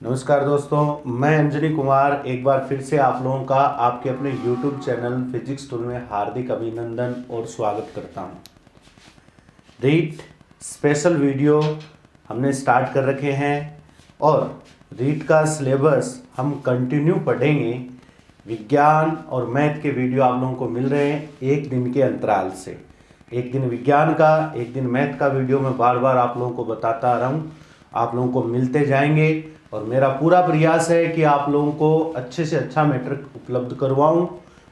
नमस्कार दोस्तों, मैं अंजनी कुमार एक बार फिर से आप लोगों का आपके अपने YouTube चैनल फिजिक्स टूल में हार्दिक अभिनंदन और स्वागत करता हूं। रीट स्पेशल वीडियो हमने स्टार्ट कर रखे हैं और रीट का सिलेबस हम कंटिन्यू पढ़ेंगे। विज्ञान और मैथ के वीडियो आप लोगों को मिल रहे हैं एक दिन के अंतराल से। एक दिन विज्ञान का, एक दिन मैथ का वीडियो मैं बार बार आप लोगों को बताता आ रहा हूँ, आप लोगों को मिलते जाएंगे और मेरा पूरा प्रयास है कि आप लोगों को अच्छे से अच्छा मैट्रिक उपलब्ध करवाऊं।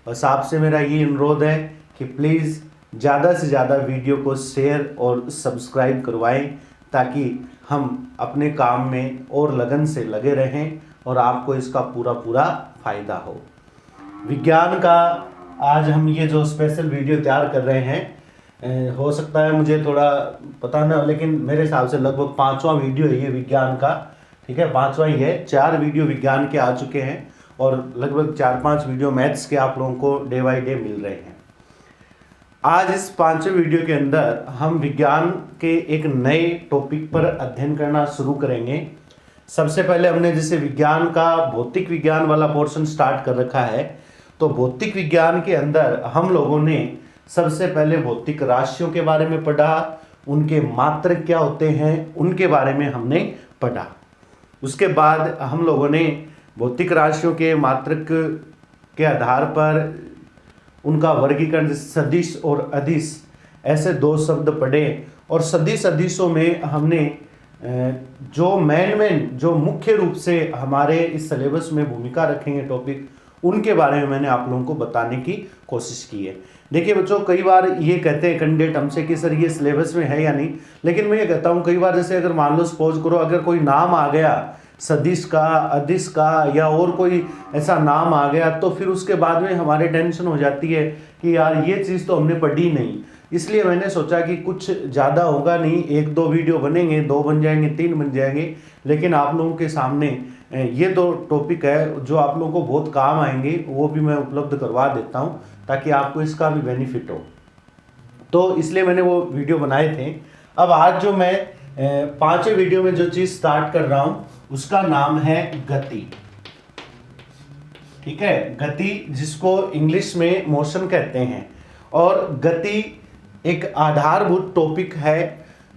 बस आपसे मेरा ये अनुरोध है कि प्लीज़ ज़्यादा से ज़्यादा वीडियो को शेयर और सब्सक्राइब करवाएं ताकि हम अपने काम में और लगन से लगे रहें और आपको इसका पूरा पूरा फायदा हो। विज्ञान का आज हम ये जो स्पेशल वीडियो तैयार कर रहे हैं, हो सकता है मुझे थोड़ा पता ना, लेकिन मेरे हिसाब से लगभग 5वां वीडियो है ये विज्ञान का। ठीक है, 5वां ही है। 4 वीडियो विज्ञान के आ चुके हैं और लगभग 4-5 वीडियो मैथ्स के आप लोगों को डे बाई डे मिल रहे हैं। आज इस 5वें वीडियो के अंदर हम विज्ञान के एक नए टॉपिक पर अध्ययन करना शुरू करेंगे। सबसे पहले हमने जैसे विज्ञान का भौतिक विज्ञान वाला पोर्शन स्टार्ट कर रखा है, तो भौतिक विज्ञान के अंदर हम लोगों ने सबसे पहले भौतिक राशियों के बारे में पढ़ा, उनके मात्रक क्या होते हैं उनके बारे में हमने पढ़ा। उसके बाद हम लोगों ने भौतिक राशियों के मात्रक के आधार पर उनका वर्गीकरण सदिश और अदिश, ऐसे 2 शब्द पढ़े। और सदिश अदिशों में हमने जो जो मुख्य रूप से हमारे इस सिलेबस में भूमिका रखेंगे टॉपिक, उनके बारे में मैंने आप लोगों को बताने की कोशिश की है। देखिए बच्चों, कई बार ये कहते हैं कैंडिडेट हमसे कि सर ये सिलेबस में है या नहीं, लेकिन मैं ये कहता हूँ कई बार जैसे अगर मान लो सपोज करो अगर कोई नाम आ गया सदिश का, अदिश का या और कोई ऐसा नाम आ गया, तो फिर उसके बाद में हमारे टेंशन हो जाती है कि यार ये चीज़ तो हमने पढ़ी नहीं। इसलिए मैंने सोचा कि कुछ ज़्यादा होगा नहीं, 1-2 वीडियो बनेंगे, 2 बन जाएंगे, 3 बन जाएंगे, लेकिन आप लोगों के सामने ये 2 टॉपिक है जो आप लोगों को बहुत काम आएंगे, वो भी मैं उपलब्ध करवा देता हूँ ताकि आपको इसका भी बेनिफिट हो। तो इसलिए मैंने वो वीडियो बनाए थे। अब आज जो मैं 5वें वीडियो में जो चीज़ स्टार्ट कर रहा हूँ उसका नाम है गति। ठीक है, गति जिसको इंग्लिश में मोशन कहते हैं। और गति एक आधारभूत टॉपिक है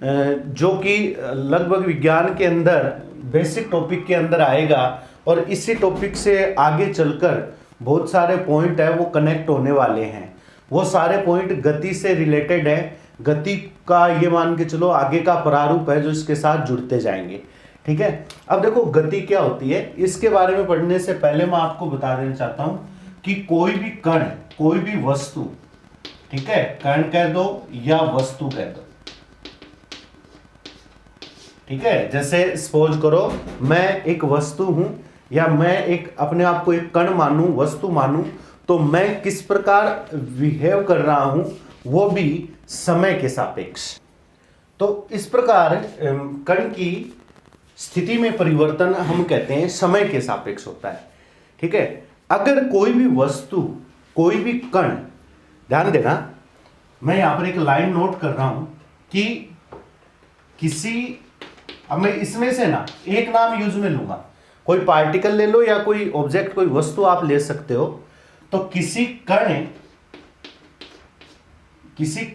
जो कि लगभग विज्ञान के अंदर बेसिक टॉपिक के अंदर आएगा और इसी टॉपिक से आगे चलकर बहुत सारे पॉइंट है वो कनेक्ट होने वाले हैं। वो सारे पॉइंट गति से रिलेटेड है। गति का ये मान के चलो आगे का प्रारूप है जो इसके साथ जुड़ते जाएंगे। ठीक है, अब देखो गति क्या होती है, इसके बारे में पढ़ने से पहले मैं आपको बता देना चाहता हूं कि कोई भी कण, कोई भी वस्तु, ठीक है, कण कह दो या वस्तु कह दो, ठीक है, जैसे सपोज करो मैं एक वस्तु हूं या मैं एक अपने आप को एक कण मानूं, वस्तु मानूं, तो मैं किस प्रकार बिहेव कर रहा हूं वो भी समय के सापेक्ष। तो इस प्रकार कण की स्थिति में परिवर्तन हम कहते हैं समय के सापेक्ष होता है। ठीक है, अगर कोई भी वस्तु, कोई भी कण, ध्यान देना मैं यहां पर एक लाइन नोट कर रहा हूं कि किसी, अब मैं इसमें से ना एक नाम यूज में लूंगा, कोई पार्टिकल ले लो या कोई ऑब्जेक्ट, कोई वस्तु आप ले सकते हो। तो किसी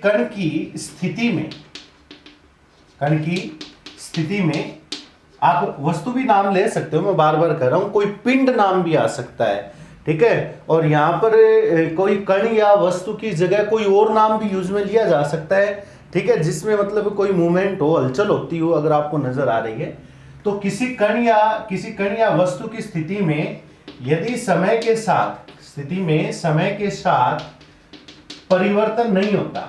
कण की स्थिति में, कण की स्थिति में आप वस्तु भी नाम ले सकते हो, मैं बार बार कह रहा हूं, कोई पिंड नाम भी आ सकता है। ठीक है, और यहां पर कोई कण या वस्तु की जगह कोई और नाम भी यूज में लिया जा सकता है। ठीक है, जिसमें मतलब कोई मूवमेंट हो, हलचल होती हो, अगर आपको नजर आ रही है। तो किसी कण या वस्तु की स्थिति में यदि समय के साथ परिवर्तन नहीं होता,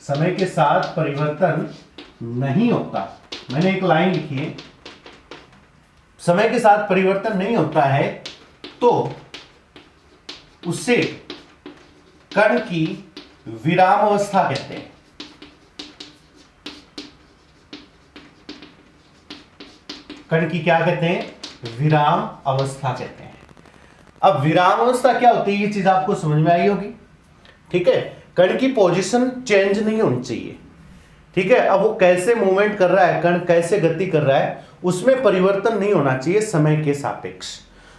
समय के साथ परिवर्तन नहीं होता, मैंने एक लाइन लिखी है, समय के साथ परिवर्तन नहीं होता है तो उसे कण की विराम अवस्था कहते हैं। कण की क्या कहते हैं? विराम अवस्था कहते हैं। अब विराम अवस्था क्या होती है ये चीज आपको समझ में आई होगी। ठीक है, कण की पोजीशन चेंज नहीं होनी चाहिए। ठीक है, अब वो कैसे मूवमेंट कर रहा है, कण कैसे गति कर रहा है, उसमें परिवर्तन नहीं होना चाहिए समय के सापेक्ष।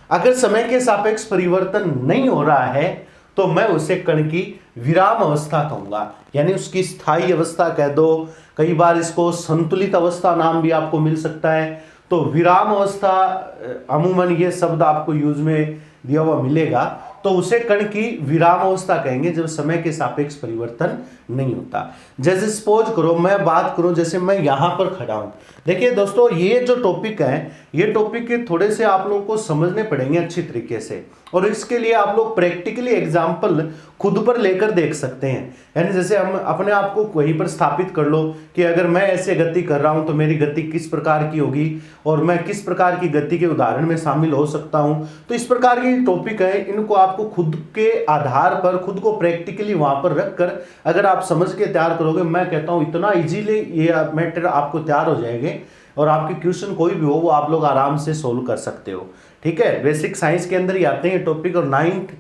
अगर समय के सापेक्ष परिवर्तन नहीं हो रहा है तो मैं उसे कण की विराम अवस्था कहूंगा, यानी उसकी स्थायी अवस्था कह दो, कई बार इसको संतुलित अवस्था नाम भी आपको मिल सकता है। तो विराम अवस्था अमूमन ये शब्द आपको यूज में दिया हुआ मिलेगा, तो उसे कण की विराम अवस्था कहेंगे जब समय के सापेक्ष परिवर्तन नहीं होता। जैसे सपोज करो मैं बात करूं, जैसे मैं यहां पर खड़ा हूं। देखिए दोस्तों, ये जो टॉपिक है, ये टॉपिक के थोड़े से आप लोगों को समझने पड़ेंगे अच्छी तरीके से, और इसके लिए आप लोग प्रैक्टिकली एग्जाम्पल खुद पर लेकर देख सकते हैं। यानी जैसे हम अपने आप को वहीं पर स्थापित कर लो कि अगर मैं ऐसे गति कर रहा हूं तो मेरी गति किस प्रकार की होगी, और मैं किस प्रकार की गति के उदाहरण में शामिल हो सकता हूं। तो इस प्रकार की टॉपिक है, इनको आपको खुद के आधार पर खुद को प्रैक्टिकली वहां पर रखकर अगर आप समझ के तैयार करोगे, मैं कहता हूं इतना इजीली ये मैटर आपको तैयार हो जाएंगे, और आपके क्वेश्चन कोई भी हो वो आप लोग आराम से सोल्व कर सकते हो। ठीक है, बेसिक साइंस के अंदर ही आते हैं टॉपिक, और 9th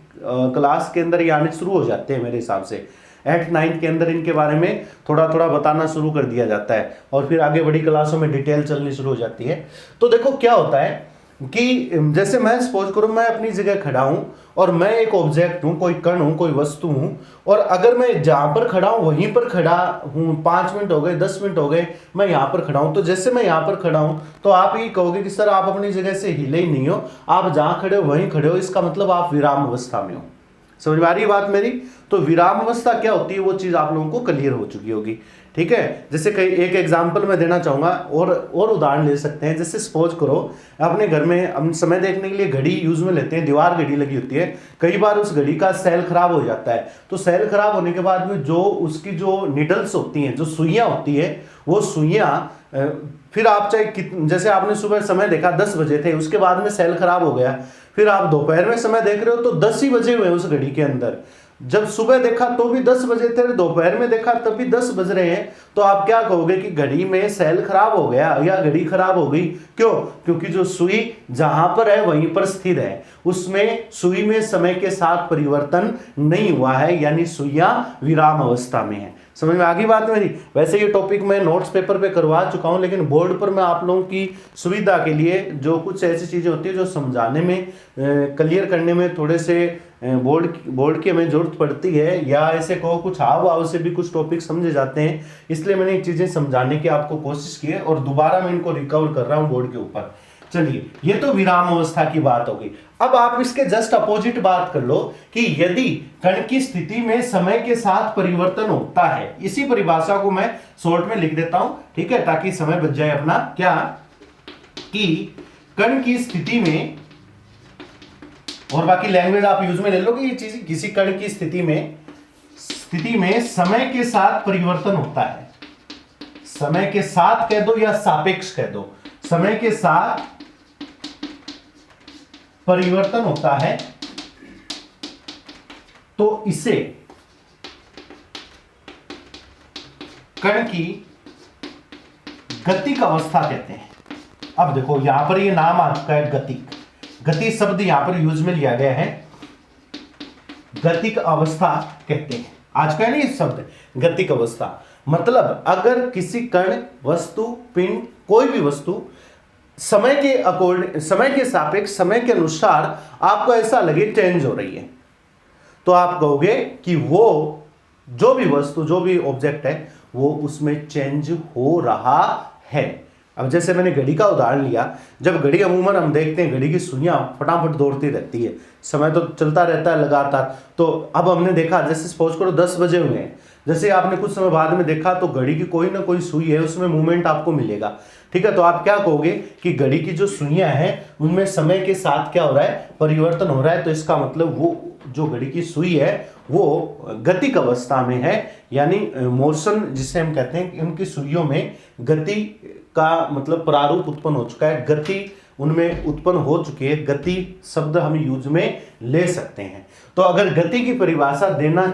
क्लास के अंदर ही आने शुरू हो जाते हैं मेरे हिसाब से। 8th 9th के अंदर इनके बारे में थोड़ा थोड़ा बताना शुरू कर दिया जाता है, और फिर आगे बड़ी क्लासों में डिटेल चलनी शुरू हो जाती है। तो देखो क्या होता है कि जैसे मैं सपोज करो मैं अपनी जगह खड़ा हूं और मैं एक ऑब्जेक्ट हूं, कोई कण हूं, कोई वस्तु हूं, और अगर मैं जहां पर खड़ा हूं वहीं पर खड़ा हूं, 5 मिनट हो गए, 10 मिनट हो गए, मैं यहां पर खड़ा हूं, तो जैसे मैं यहां पर खड़ा हूं तो आप ये कहोगे कि सर आप अपनी जगह से हिले ही नहीं हो, आप जहां खड़े हो वहीं खड़े हो, इसका मतलब आप विराम अवस्था में हो। समझ में आ रही है बात मेरी? तो विराम अवस्था क्या होती है वो चीज आप लोगों को क्लियर हो चुकी होगी। ठीक है, जैसे कई एक एग्जांपल मैं देना चाहूंगा, और उदाहरण ले सकते हैं। जैसे सपोज करो अपने घर में हम समय देखने के लिए घड़ी यूज में लेते हैं, दीवार घड़ी लगी होती है, कई बार उस घड़ी का सेल खराब हो जाता है, तो सेल खराब होने के बाद में जो उसकी जो निडल्स होती हैं, जो सुइयां होती है, वो सुइयां फिर आप चाहे जैसे आपने सुबह समय देखा 10 बजे थे, उसके बाद में सेल खराब हो गया, फिर आप दोपहर में समय देख रहे हो तो 10 ही बजे हुए उस घड़ी के अंदर, जब सुबह देखा तो भी 10 बजे थे, दोपहर में देखा तब भी 10 बज रहे हैं, तो आप क्या कहोगे कि घड़ी में सेल खराब हो गया या घड़ी खराब हो गई। क्यों? क्योंकि जो सुई जहां पर है वहीं पर स्थिर है, उसमें सुई में समय के साथ परिवर्तन नहीं हुआ है, यानी सुइयां विराम अवस्था में है। समझ में आ गई बात मेरी? वैसे ये टॉपिक मैं नोट्स पेपर पे करवा चुका हूं, लेकिन बोर्ड पर मैं आप लोगों की सुविधा के लिए जो कुछ ऐसी चीजें होती है जो समझाने में क्लियर करने में थोड़े से बोर्ड की हमें जरूरत पड़ती है, या ऐसे कहो कुछ हाव भाव से भी कुछ टॉपिक समझे जाते हैं, इसलिए मैंने ये चीजें समझाने की आपको कोशिश की है, और दोबारा मैं इनको रिकवर कर रहा हूं बोर्ड के ऊपर। चलिए, ये तो विराम अवस्था की बात होगी। अब आप इसके जस्ट अपोजिट बात कर लो कि यदि कण की स्थिति में समय के साथ परिवर्तन होता है, इसी परिभाषा को मैं शॉर्ट में लिख देता हूं, ठीक है, ताकि समय बच जाए अपना। क्या कि कण की स्थिति में, और बाकी लैंग्वेज आप यूज में ले लो कि ये चीज किसी कण की स्थिति में समय के साथ परिवर्तन होता है, समय के साथ कह दो या सापेक्ष कह दो, समय के साथ परिवर्तन होता है, तो इसे कण की गतिक अवस्था कहते हैं। अब देखो यहां पर ये नाम आ चुका है गतिक, गति शब्द यहां पर यूज में लिया गया है, गतिक अवस्था कहते हैं। आज का है ना ये शब्द गतिक अवस्था, मतलब अगर किसी कण, वस्तु, पिंड, कोई भी वस्तु समय के सापेक्ष, समय के अनुसार आपको ऐसा लगे चेंज हो रही है, तो आप कहोगे कि वो जो भी वस्तु, जो भी ऑब्जेक्ट है, वो उसमें चेंज हो रहा है। अब जैसे मैंने घड़ी का उदाहरण लिया, जब घड़ी अमूमन हम देखते हैं घड़ी की सुइयां फटाफट दौड़ती रहती है, समय तो चलता रहता है लगातार, तो अब हमने देखा जैसे सपोज करो 10 बजे हुए हैं, जैसे आपने कुछ समय बाद में देखा तो घड़ी की कोई ना कोई सुई है, उसमें मूवमेंट आपको मिलेगा। ठीक है, तो आप क्या कहोगे कि घड़ी की जो सुइयां हैं उनमें समय के साथ क्या हो रहा है, परिवर्तन हो रहा है, तो इसका मतलब वो जो घड़ी की सुई है वो गतिक अवस्था में है, यानी मोशन जिसे हम कहते हैं कि उनकी सुइयों में गति का मतलब प्रारूप उत्पन्न हो चुका है, गति उनमें उत्पन्न हो चुकी है। गति शब्द हम यूज में ले सकते हैं। तो अगर गति की परिभाषा देना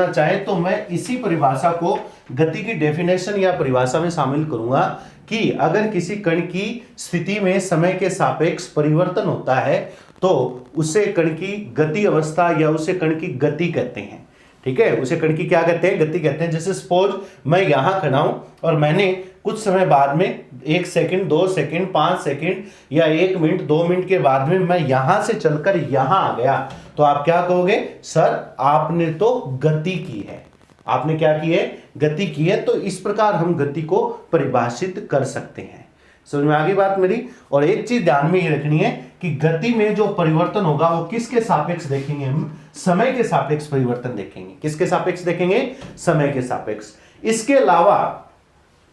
चाहें तो मैं इसी परिभाषा को गति की डेफिनेशन या परिभाषा में शामिल करूंगा कि अगर किसी कण की स्थिति में समय के सापेक्ष परिवर्तन होता है तो उसे कण की गति अवस्था या उसे कण की गति कहते हैं। ठीक है, उसे कण की क्या कहते हैं, गति कहते हैं। जैसे सपोज मैं यहां खड़ा हूं और मैंने कुछ समय बाद में 1 सेकंड, 2 सेकंड, 5 सेकंड या 1 मिनट, 2 मिनट के बाद में मैं यहां से चलकर यहां आ गया, तो आप क्या कहोगे? सर आपने तो गति की है। आपने क्या की है? गति की है। तो इस प्रकार हम गति को परिभाषित कर सकते हैं। समझ में आ गई बात मेरी? और एक चीज ध्यान में ये रखनी है कि गति में जो परिवर्तन होगा वो किसके सापेक्ष देखेंगे? हम समय के सापेक्ष परिवर्तन देखेंगे। किसके सापेक्ष देखेंगे? समय के सापेक्ष। इसके अलावा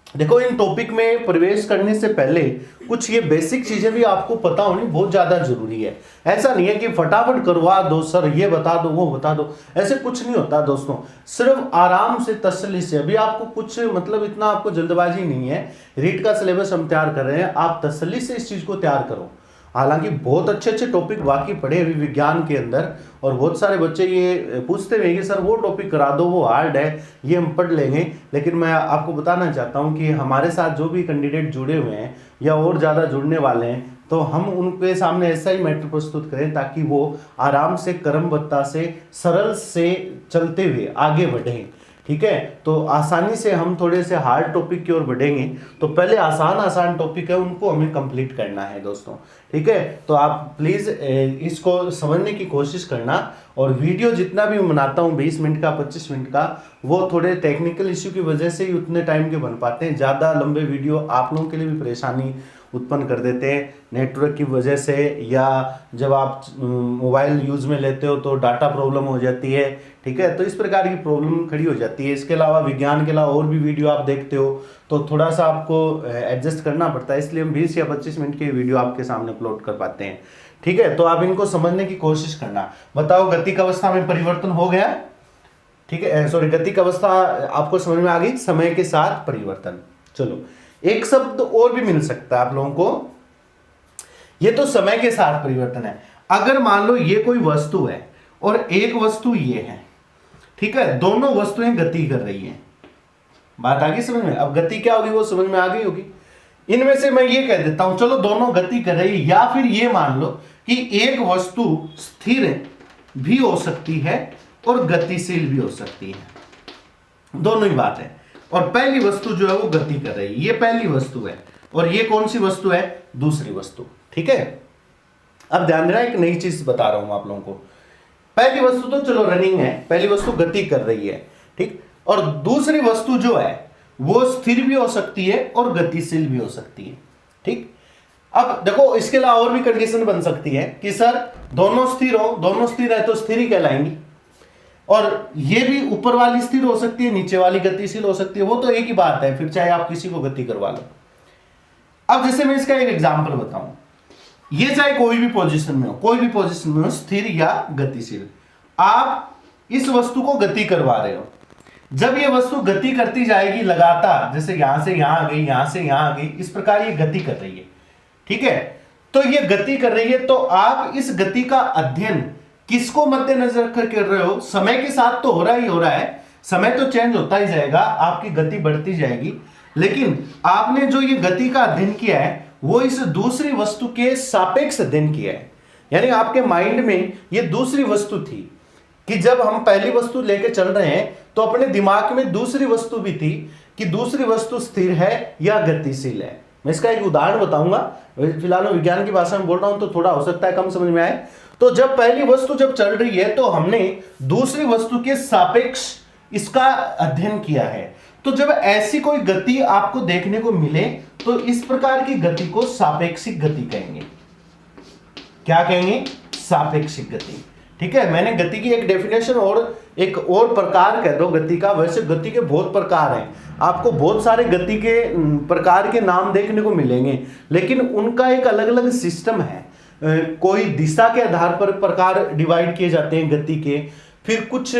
देखो, इन टॉपिक में प्रवेश करने से पहले कुछ ये बेसिक चीजें भी आपको पता होनी बहुत ज्यादा जरूरी है। ऐसा नहीं है कि फटाफट करवा दो सर, ये बता दो, वो बता दो, ऐसे कुछ नहीं होता दोस्तों। सिर्फ आराम से, तसल्ली से, अभी आपको कुछ मतलब इतना आपको जल्दबाजी नहीं है। रीट का सिलेबस हम तैयार कर रहे हैं, आप तसल्ली से इस चीज को तैयार करो। हालांकि बहुत अच्छे अच्छे टॉपिक वाकई पढ़े अभी विज्ञान के अंदर, और बहुत सारे बच्चे ये पूछते हुए कि सर वो टॉपिक करा दो, वो हार्ड है, ये हम पढ़ लेंगे। लेकिन मैं आपको बताना चाहता हूँ कि हमारे साथ जो भी कैंडिडेट जुड़े हुए हैं या और ज़्यादा जुड़ने वाले हैं, तो हम उनके सामने ऐसा ही मैटर प्रस्तुत करें ताकि वो आराम से, क्रमबद्धता से, सरल से चलते हुए आगे बढ़ें। ठीक है, तो आसानी से हम थोड़े से हार्ड टॉपिक की ओर बढ़ेंगे। तो पहले आसान टॉपिक है उनको हमें कंप्लीट करना है दोस्तों। ठीक है, तो आप प्लीज इसको समझने की कोशिश करना। और वीडियो जितना भी मैं बनाता हूँ 20 मिनट का, 25 मिनट का, वो थोड़े टेक्निकल इश्यू की वजह से ही उतने टाइम के बन पाते हैं। ज़्यादा लंबे वीडियो आप लोगों के लिए भी परेशानी उत्पन्न कर देते हैं नेटवर्क की वजह से, या जब आप मोबाइल यूज़ में लेते हो तो डाटा प्रॉब्लम हो जाती है। ठीक है, तो इस प्रकार की प्रॉब्लम खड़ी हो जाती है। इसके अलावा विज्ञान के अलावा और भी वीडियो आप देखते हो तो थोड़ा सा आपको एडजस्ट करना पड़ता है, इसलिए हम 20 या 25 मिनट की वीडियो आपके सामने अपलोड कर पाते हैं। ठीक है, तो आप इनको समझने की कोशिश करना। बताओ, गतिक अवस्था में परिवर्तन हो गया? ठीक है, सॉरी, गतिक अवस्था आपको समझ में आ गई? समय के साथ परिवर्तन। चलो, एक शब्द और भी मिल सकता है आप लोगों को। ये तो समय के साथ परिवर्तन है। अगर मान लो ये कोई वस्तु है और एक वस्तु ये है, ठीक है, दोनों वस्तुएं गति कर रही हैं। बात आ गई समझ में? अब गति क्या होगी वो समझ में आ गई होगी। इनमें से मैं ये कह देता हूं, चलो दोनों गति कर रही है, या फिर ये मान लो कि एक वस्तु स्थिर भी हो सकती है और गतिशील भी हो सकती है। दोनों ही बात है। और पहली वस्तु जो है वो गति कर रही है, ये पहली वस्तु है, और ये कौन सी वस्तु है? दूसरी वस्तु। ठीक है, अब ध्यान देना, एक नई चीज बता रहा हूं आप लोगों को। पहली वस्तु तो चलो रनिंग है, पहली वस्तु गति कर रही है, ठीक, और दूसरी वस्तु जो है वो स्थिर भी हो सकती है और गतिशील भी हो सकती है। ठीक, अब देखो, इसके अलावा और भी कंडीशन बन सकती है कि सर दोनों स्थिर हो, दोनों स्थिर है तो स्थिर ही कहलाएंगी, और ये भी ऊपर वाली स्थिर हो सकती है, नीचे वाली गतिशील हो सकती है। वो तो एक ही बात है, फिर चाहे आप किसी को गति करवा लो। अब जैसे मैं इसका एक एग्जांपल बताऊं, ये चाहे कोई भी पोजीशन में हो, कोई भी पोजीशन में हो, स्थिर या गतिशील, आप इस वस्तु को गति करवा रहे हो। जब ये वस्तु गति करती जाएगी लगातार, जैसे यहां से यहां आ गई, यहां से यहां आ गई, इस प्रकार ये गति कर रही है। ठीक है, तो ये गति कर रही है, तो आप इस गति का अध्ययन किसको मद्देनजर रखकर कर रहे हो? समय के साथ तो हो रहा ही हो रहा है, समय तो चेंज होता ही जाएगा, आपकी गति बढ़ती जाएगी, लेकिन आपने जो ये गति का अध्ययन किया है वो इस दूसरी वस्तु के सापेक्ष अध्ययन किया है। यानी आपके माइंड में ये दूसरी वस्तु थी कि जब हम पहली वस्तु लेके चल रहे हैं तो अपने दिमाग में दूसरी वस्तु भी थी कि दूसरी वस्तु स्थिर है या गतिशील है। मैं इसका एक उदाहरण बताऊंगा, फिलहाल मैं विज्ञान की भाषा में बोल रहा हूं तो थोड़ा हो सकता है कम समझ में आए। तो जब पहली वस्तु जब चल रही है तो हमने दूसरी वस्तु के सापेक्ष इसका अध्ययन किया है। तो जब ऐसी कोई गति आपको देखने को मिले तो इस प्रकार की गति को सापेक्षिक गति कहेंगे। क्या कहेंगे? सापेक्षिक गति। ठीक है, मैंने गति की एक डेफिनेशन और एक और प्रकार कह दो गति का। वैसे गति के बहुत प्रकार हैं, आपको बहुत सारे गति के प्रकार के नाम देखने को मिलेंगे, लेकिन उनका एक अलग अलग सिस्टम है। कोई दिशा के आधार पर प्रकार डिवाइड किए जाते हैं गति के, फिर कुछ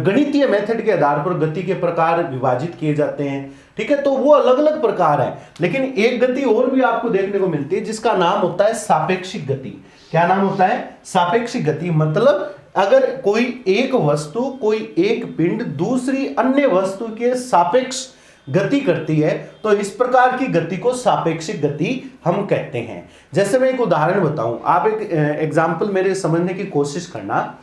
गणितीय मेथड के आधार पर गति के प्रकार विभाजित किए जाते हैं। ठीक है, तो वो अलग अलग प्रकार है, लेकिन एक गति और भी आपको देखने को मिलती है जिसका नाम होता है सापेक्षिक गति। क्या नाम होता है? सापेक्षिक गति। मतलब अगर कोई एक वस्तु, कोई एक पिंड दूसरी अन्य वस्तु के सापेक्ष गति करती है तो इस प्रकार की गति को सापेक्षिक गति हम कहते हैं। जैसे मैं एक उदाहरण बताऊं, आप एक एग्जाम्पल मेरे समझने की कोशिश करना।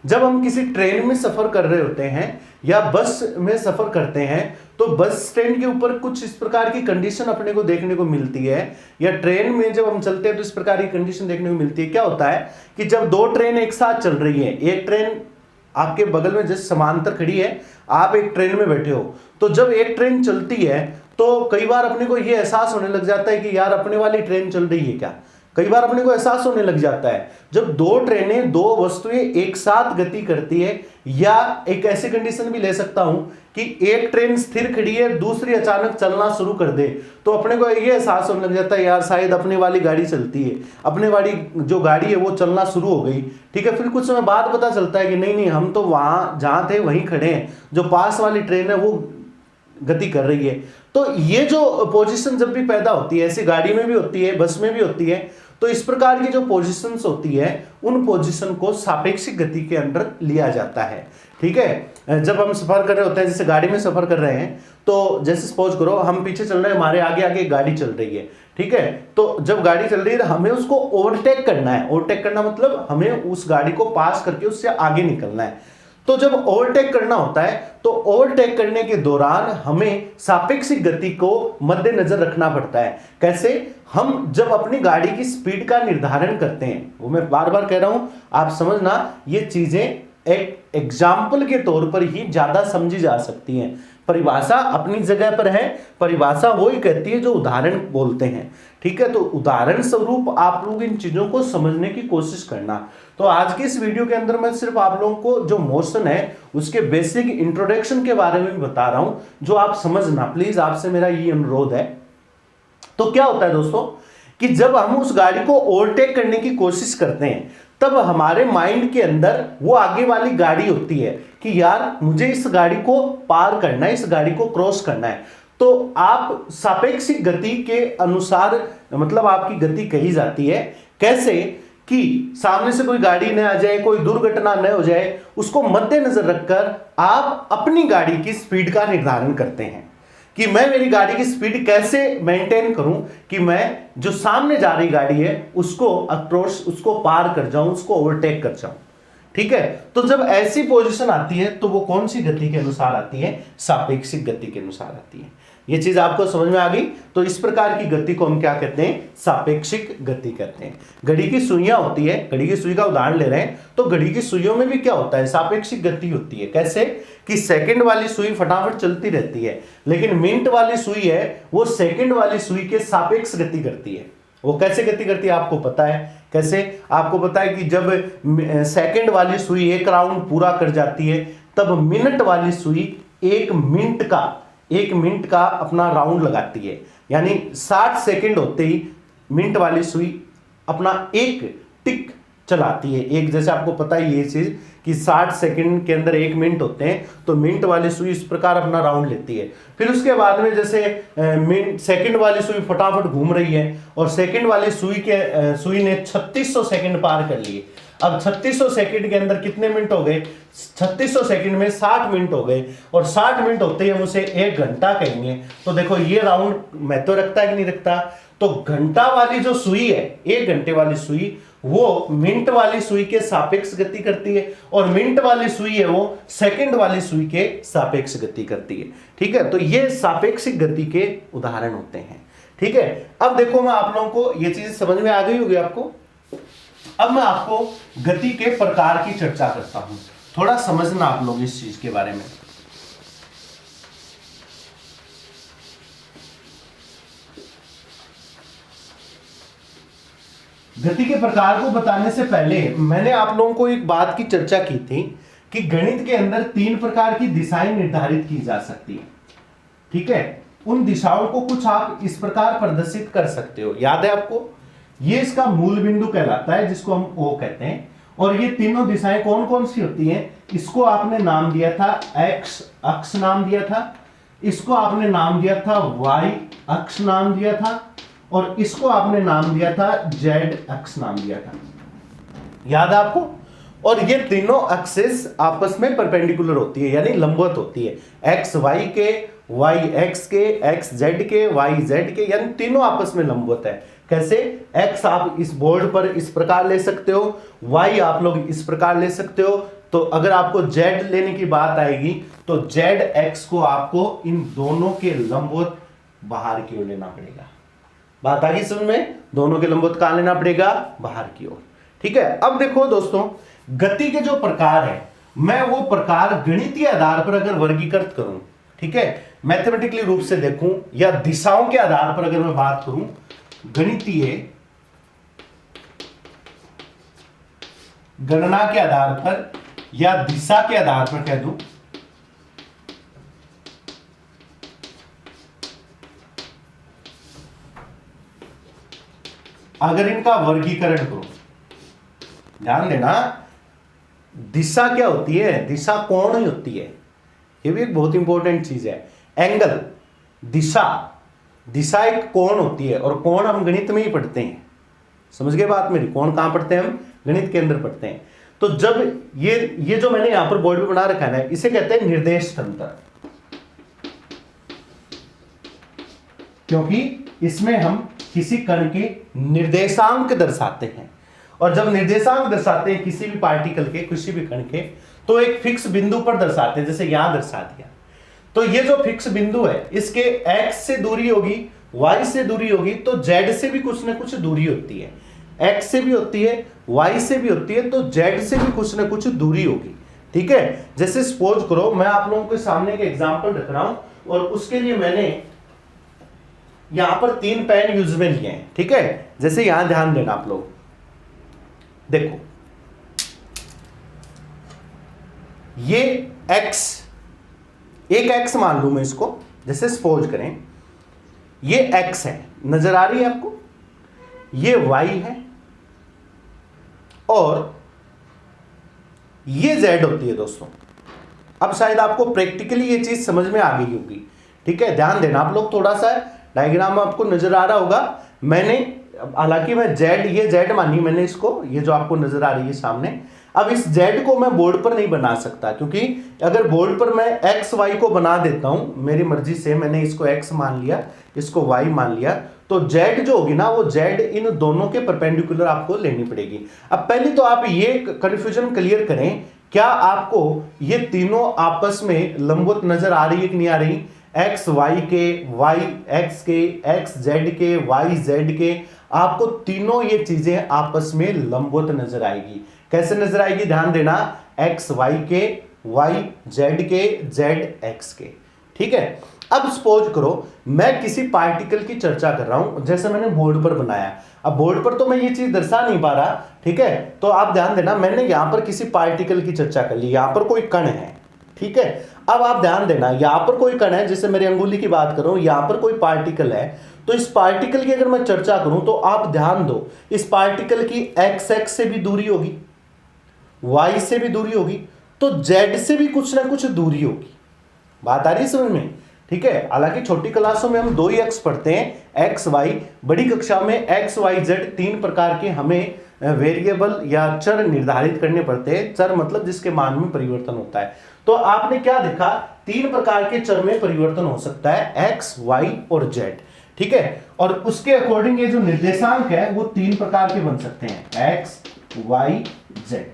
जब हम किसी ट्रेन में सफर कर रहे होते हैं या बस में सफर करते हैं तो बस स्टैंड के ऊपर कुछ इस प्रकार की कंडीशन अपने को देखने को मिलती है, या ट्रेन में जब हम चलते हैं तो इस प्रकार की कंडीशन देखने को मिलती है। क्या होता है कि जब दो ट्रेन एक साथ चल रही है, एक ट्रेन आपके बगल में जैसे समांतर खड़ी है, आप एक ट्रेन में बैठे हो, तो जब एक ट्रेन चलती है तो कई बार अपने को यह एहसास होने लग जाता है कि यार अपने वाली ट्रेन चल रही है क्या। कई बार अपने को एहसास होने लग जाता है जब दो ट्रेनें, दो वस्तुएं एक साथ गति करती है, या एक ऐसी कंडीशन भी ले सकता हूं कि एक ट्रेन स्थिर खड़ी है, दूसरी अचानक चलना शुरू कर दे, तो अपने को यह एहसास होने लग जाता है यार शायद अपने वाली गाड़ी चलती है, अपने वाली जो गाड़ी है वो चलना शुरू हो गई। ठीक है, फिर कुछ समय बाद पता चलता है कि नहीं नहीं, हम तो वहां जहां थे वहीं खड़े हैं, जो पास वाली ट्रेन है वो गति कर रही है। तो ये जो पोजीशन जब भी पैदा होती है, ऐसी गाड़ी में भी होती है, बस में भी होती है, तो इस प्रकार की जो पोजीशंस होती है उन पोजीशन को सापेक्षिक गति के अंदर लिया जाता है। ठीक है, जब हम सफर कर रहे होते हैं, जैसे गाड़ी में सफर कर रहे हैं, तो जैसे सपोज करो हम पीछे चल रहे हैं, हमारे आगे आगे एक गाड़ी चल रही है। ठीक है, तो जब गाड़ी चल रही है हमें उसको ओवरटेक करना है। ओवरटेक करना मतलब हमें उस गाड़ी को पास करके उससे आगे निकलना है। तो जब ओवरटेक करना होता है तो ओवरटेक करने के दौरान हमें सापेक्षिक गति को मद्देनजर रखना पड़ता है। कैसे? हम जब अपनी गाड़ी की स्पीड का निर्धारण करते हैं, वो मैं बार बार कह रहा हूं, आप समझना, ये चीजें एक एग्जाम्पल के तौर पर ही ज्यादा समझी जा सकती हैं। परिभाषा अपनी जगह पर है, परिभाषा वो ही कहती है जो उदाहरण बोलते हैं। ठीक है, तो उदाहरण स्वरूप आप लोग इन चीजों को समझने की कोशिश करना। तो आज की इस वीडियो के अंदर मैं सिर्फ आप लोगों को जो मोशन है उसके बेसिक इंट्रोडक्शन के बारे में भी बता रहा हूं, जो आप समझना, प्लीज आपसे मेरा ये अनुरोध है। तो क्या होता है दोस्तों कि जब हम उस गाड़ी को ओवरटेक करने की कोशिश करते हैं, तब हमारे माइंड के अंदर वो आगे वाली गाड़ी होती है कि यार मुझे इस गाड़ी को पार करना है, इस गाड़ी को क्रॉस करना है। तो आप सापेक्षिक गति के अनुसार, मतलब आपकी गति कही जाती है। कैसे? कि सामने से कोई गाड़ी न आ जाए, कोई दुर्घटना न हो जाए, उसको मद्देनजर रखकर आप अपनी गाड़ी की स्पीड का निर्धारण करते हैं कि मैं मेरी गाड़ी की स्पीड कैसे मेंटेन करूं कि मैं जो सामने जा रही गाड़ी है उसको अक्रॉस, उसको पार कर जाऊं, उसको ओवरटेक कर जाऊं। ठीक है, तो जब ऐसी पोजीशन आती है तो वो कौन सी गति के अनुसार आती है? सापेक्षिक गति के अनुसार आती है। ये चीज आपको समझ में आ गई? तो इस प्रकार की गति को हम क्या कहते हैं? सापेक्षिक गति कहते हैं। घड़ी की सुइयां होती है, घड़ी की सुई का उदाहरण ले रहे हैं, तो घड़ी की सुइयों में भी क्या होता है? सापेक्षिक गति होती है। कैसे? कि सेकंड वाली सुई फटाफट चलती रहती है, लेकिन मिनट वाली सुई है वो सेकंड वाली सुई के सापेक्ष गति करती है। वो कैसे गति करती है आपको पता है? कैसे? आपको पता है कि जब सेकंड वाली सुई एक राउंड पूरा कर जाती है, तब मिनट वाली सुई एक मिनट का अपना राउंड लगाती है। यानी 60 सेकंड होते ही मिनट वाली सुई अपना एक टिक चलाती है। एक, जैसे आपको पता है ये चीज कि 60 सेकंड के अंदर 1 मिनट होते हैं, तो मिनट वाली सुई इस प्रकार अपना राउंड लेती है। फिर उसके बाद में जैसे सेकंड वाली सुई फटाफट घूम रही है और सेकंड वाली सुई ने 3600 सेकंड पार कर लिए। अब 3600 सेकंड के अंदर कितने मिनट हो गए? 3600 सेकंड में 60 मिनट हो गए, और 60 मिनट होते ही हम उसे 1 घंटा कहेंगे। तो देखो ये राउंड महत्व रखता है कि नहीं रखता? तो घंटा वाली जो सुई है, 1 घंटे वाली सुई, वो मिनट वाली सुई के सापेक्ष गति करती है, और मिनट वाली सुई है वो सेकंड वाली सुई के सापेक्ष गति करती है। ठीक है, तो ये सापेक्षिक गति के उदाहरण होते हैं। ठीक है, अब देखो मैं आप लोगों को ये चीज समझ में आ गई होगी आपको। अब मैं आपको गति के प्रकार की चर्चा करता हूं, थोड़ा समझना आप लोग इस चीज के बारे में। गति के प्रकार को बताने से पहले मैंने आप लोगों को एक बात की चर्चा की थी कि गणित के अंदर 3 प्रकार की दिशाएं निर्धारित की जा सकती है। ठीक है, उन दिशाओं को कुछ आप इस प्रकार प्रदर्शित कर सकते हो, याद है आपको? ये इसका मूल बिंदु कहलाता है, जिसको हम O कहते हैं। और ये तीनों दिशाएं कौन कौन सी होती हैं? इसको आपने नाम दिया था X अक्ष नाम दिया था, इसको आपने नाम दिया था Y अक्ष नाम दिया था, और इसको आपने नाम दिया था Z अक्ष नाम दिया था। याद है आपको? और ये तीनों एक्सिस आपस में परपेंडिकुलर होती है, यानी लंबवत होती है। X Y के, Y X के, X Z के, Y Z के, यानी तीनों आपस में लंबवत है। कैसे? X आप इस बोर्ड पर इस प्रकार ले सकते हो, Y आप लोग इस प्रकार ले सकते हो। तो अगर आपको Z लेने की बात आएगी तो जेड एक्स को आपको इन दोनों के लंबवत बाहर की ओर लेना पड़ेगा। बात आ गई समझ में? दोनों के लंबवत कहां लेना पड़ेगा? बाहर की ओर। ठीक है, अब देखो दोस्तों, गति के जो प्रकार है, मैं वो प्रकार गणितीय आधार पर अगर वर्गीकृत करूं, ठीक है, मैथमेटिकली रूप से देखूं, या दिशाओं के आधार पर अगर मैं बात करूं, गणितीय गणना के आधार पर या दिशा के आधार पर कह दूं, अगर इनका वर्गीकरण करो, ध्यान देना, दिशा क्या होती है? दिशा कोण ही होती है। ये भी एक बहुत इंपॉर्टेंट चीज है। एंगल, दिशा, दिशा एक कोण होती है, और कोण हम गणित में ही पढ़ते हैं। समझ गए बात मेरी? कोण कहां पढ़ते हैं? हम गणित के अंदर पढ़ते हैं। तो जब ये जो मैंने यहां पर बोर्ड पे बना रखा है ना, इसे कहते हैं निर्देश तंत्र, क्योंकि इसमें हम किसी कण के निर्देशांक दर्शाते हैं। और जब निर्देशांक दर्शाते हैं किसी भी पार्टिकल के, किसी भी कण के, तो एक फिक्स बिंदु पर दर्शाते हैं, जैसे यहां दर्शा दिया। तो ये जो फिक्स बिंदु है, इसके x से दूरी होगी, y से दूरी होगी, तो z से भी कुछ ना कुछ दूरी होती है। x से भी होती है, y से भी होती है, तो z से भी कुछ ना कुछ दूरी होगी। ठीक है, जैसे सपोज करो, मैं आप लोगों के सामने एक एग्जांपल रख रहा हूं, और उसके लिए मैंने यहां पर 3 पेन यूज में लिए हैं। ठीक है, जैसे यहां ध्यान देना आप लोग, देखो ये x, एक x मान लू मैं इसको, जैसे सपोज करें ये x है, नजर आ रही है आपको? ये y है, और ये z होती है दोस्तों। अब शायद आपको प्रैक्टिकली ये चीज समझ में आ गई होगी। ठीक है, ध्यान देना आप लोग, थोड़ा सा डायग्राम आपको नजर आ रहा होगा। मैंने, हालांकि मैं ये z मानी मैंने इसको, ये जो आपको नजर आ रही है सामने। अब इस z को मैं बोर्ड पर नहीं बना सकता, क्योंकि अगर बोर्ड पर मैं x y को बना देता हूं मेरी मर्जी से, मैंने इसको x मान लिया, इसको y मान लिया, तो z जो होगी ना, वो z इन दोनों के परपेंडिकुलर आपको लेनी पड़ेगी। अब पहले तो आप ये कंफ्यूजन क्लियर करें, क्या आपको ये तीनों आपस में लंबवत नजर आ रही है कि नहीं आ रही? x y के, y x के, x z के, y z के, आपको तीनों ये चीजें आपस में लंबवत नजर आएगी। कैसे नजर आएगी? ध्यान देना, x y के, y z के, z x के। ठीक है, अब सपोज करो मैं किसी पार्टिकल की चर्चा कर रहा हूं, जैसे मैंने बोर्ड पर बनाया। अब बोर्ड पर तो मैं ये चीज दर्शा नहीं पा रहा, ठीक है, तो आप ध्यान देना, मैंने यहां पर किसी पार्टिकल की चर्चा कर ली, यहां पर कोई कण है। ठीक है, अब आप ध्यान देना, यहां पर कोई कण है, जैसे मेरी अंगुली की बात करूं, यहां पर कोई पार्टिकल है, तो इस पार्टिकल की अगर मैं चर्चा करूं, तो आप ध्यान दो, इस पार्टिकल की x x से भी दूरी होगी, y से भी दूरी होगी, तो z से भी कुछ ना कुछ दूरी होगी। बात आ रही है समझ में? ठीक है, हालांकि छोटी क्लासों में हम 2 ही x पढ़ते हैं, x y, बड़ी कक्षा में x y z 3 प्रकार के हमें वेरिएबल या चर निर्धारित करने पड़ते हैं। चर मतलब जिसके मान में परिवर्तन होता है। तो आपने क्या देखा? 3 प्रकार के चर में परिवर्तन हो सकता है, x y और z। ठीक है, और उसके अकॉर्डिंग ये जो निर्देशांक है वो 3 प्रकार के बन सकते हैं, x y z।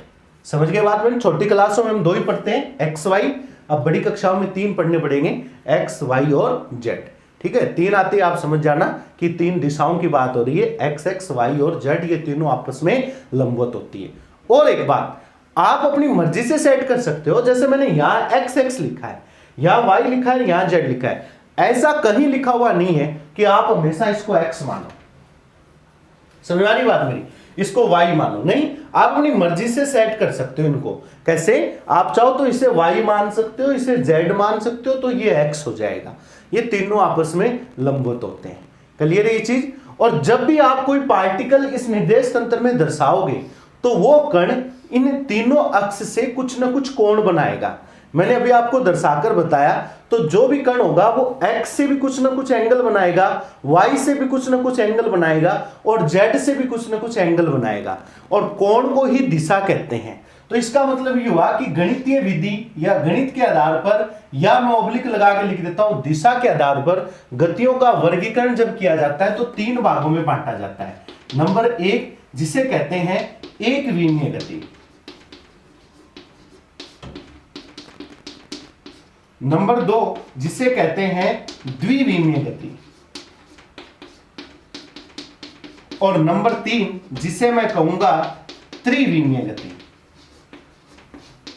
समझ गए बात? मैंने छोटी क्लासों में हम 2 ही पढ़ते हैं, x y, अब बड़ी कक्षाओं में 3 पढ़ने पड़ेंगे, x y और z। ठीक है, 3 आते आप समझ जाना कि 3 दिशाओं की बात हो रही है, x x y और z, ये तीनों आपस में लंबवत होती है। और एक बात आप अपनी मर्जी से सेट कर सकते हो, जैसे मैंने यहां x x लिखा है, यहां y लिखा है, यहां z लिखा है, ऐसा कहीं लिखा हुआ नहीं है कि आप हमेशा इसको x मानो। समझ आ रही बात मेरी? इसको y मानो नहीं, आप अपनी मर्जी से सेट कर सकते हो इनको। कैसे? आप चाहो तो इसे y मान सकते हो, इसे z मान सकते हो, तो ये x हो जाएगा। ये तीनों आपस में लंबवत होते हैं। क्लियर है ये चीज? और जब भी आप कोई पार्टिकल इस निर्देश तंत्र में दर्शाओगे, तो वो कण इन तीनों अक्ष से कुछ ना कुछ कोण बनाएगा। मैंने अभी आपको दर्शाकर बताया, तो जो भी कण होगा वो x से भी कुछ ना कुछ एंगल बनाएगा, y से भी कुछ ना कुछ एंगल बनाएगा, और z से भी कुछ ना कुछ एंगल बनाएगा, और कोण को ही दिशा कहते हैं। तो इसका मतलब ये हुआ कि गणितीय विधि या गणित के आधार पर, या मैं ऑब्लिक लगा के लिख देता हूं, दिशा के आधार पर गतियों का वर्गीकरण जब किया जाता है तो 3 भागों में बांटा जाता है। नंबर 1, जिसे कहते हैं एक विमीय गति, नंबर 2 जिसे कहते हैं द्विविमीय गति, और नंबर 3 जिसे मैं कहूंगा त्रिविमीय गति।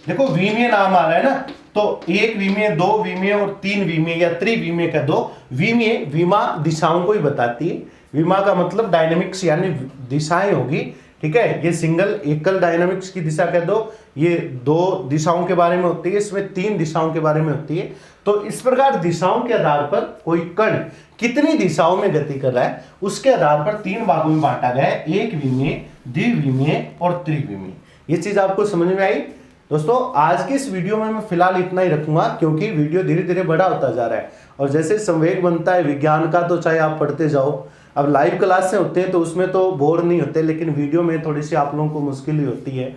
देखो विमीय नाम आ रहा है ना, तो 1 विमीय, 2 विमीय और 3 विमीय या त्रिविमीय का 2 विमीय, विमा दिशाओं को ही बताती है। विमा का मतलब डायनेमिक्स यानी दिशाएं होगी, ठीक है। ये सिंगल एकल डायनामिक्स की दिशा कह दो, ये 2 दिशाओं के बारे में होती है, इसमें 3 दिशाओं के बारे में होती है। तो इस प्रकार दिशाओं के आधार पर कोई कण कितनी दिशाओं में गति कर रहा है उसके आधार पर 3 भागों में बांटा गया है, 1 विमीय, द्विविमीय और त्रिविमीय। ये चीज आपको समझ में आई दोस्तों। आज के इस वीडियो में मैं फिलहाल इतना ही रखूंगा, क्योंकि वीडियो धीरे धीरे बड़ा होता जा रहा है और जैसे संवेग बनता है विज्ञान का, तो चाहे आप पढ़ते जाओ। अब लाइव क्लास से होते हैं तो उसमें तो बोर नहीं होते, लेकिन वीडियो में थोड़ी सी आप लोगों को मुश्किल ही होती है,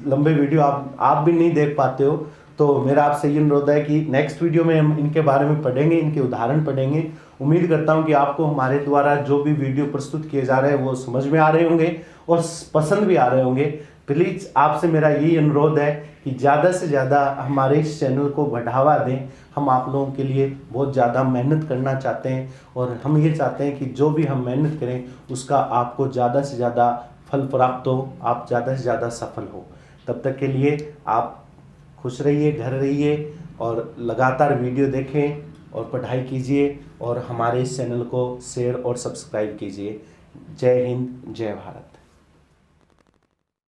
लंबे वीडियो आप भी नहीं देख पाते हो। तो मेरा आपसे ये अनुरोध है कि नेक्स्ट वीडियो में हम इनके बारे में पढ़ेंगे, इनके उदाहरण पढ़ेंगे। उम्मीद करता हूँ कि आपको हमारे द्वारा जो भी वीडियो प्रस्तुत किए जा रहे हैं वो समझ में आ रहे होंगे और पसंद भी आ रहे होंगे। प्लीज़ आपसे मेरा यही अनुरोध है कि ज़्यादा से ज़्यादा हमारे इस चैनल को बढ़ावा दें। हम आप लोगों के लिए बहुत ज़्यादा मेहनत करना चाहते हैं और हम ये चाहते हैं कि जो भी हम मेहनत करें उसका आपको ज़्यादा से ज़्यादा फल प्राप्त हो, आप ज़्यादा से ज़्यादा सफल हो। तब तक के लिए आप खुश रहिए, घर रहिए और लगातार वीडियो देखें और पढ़ाई कीजिए और हमारे इस चैनल को शेयर और सब्सक्राइब कीजिए। जय हिंद, जय भारत।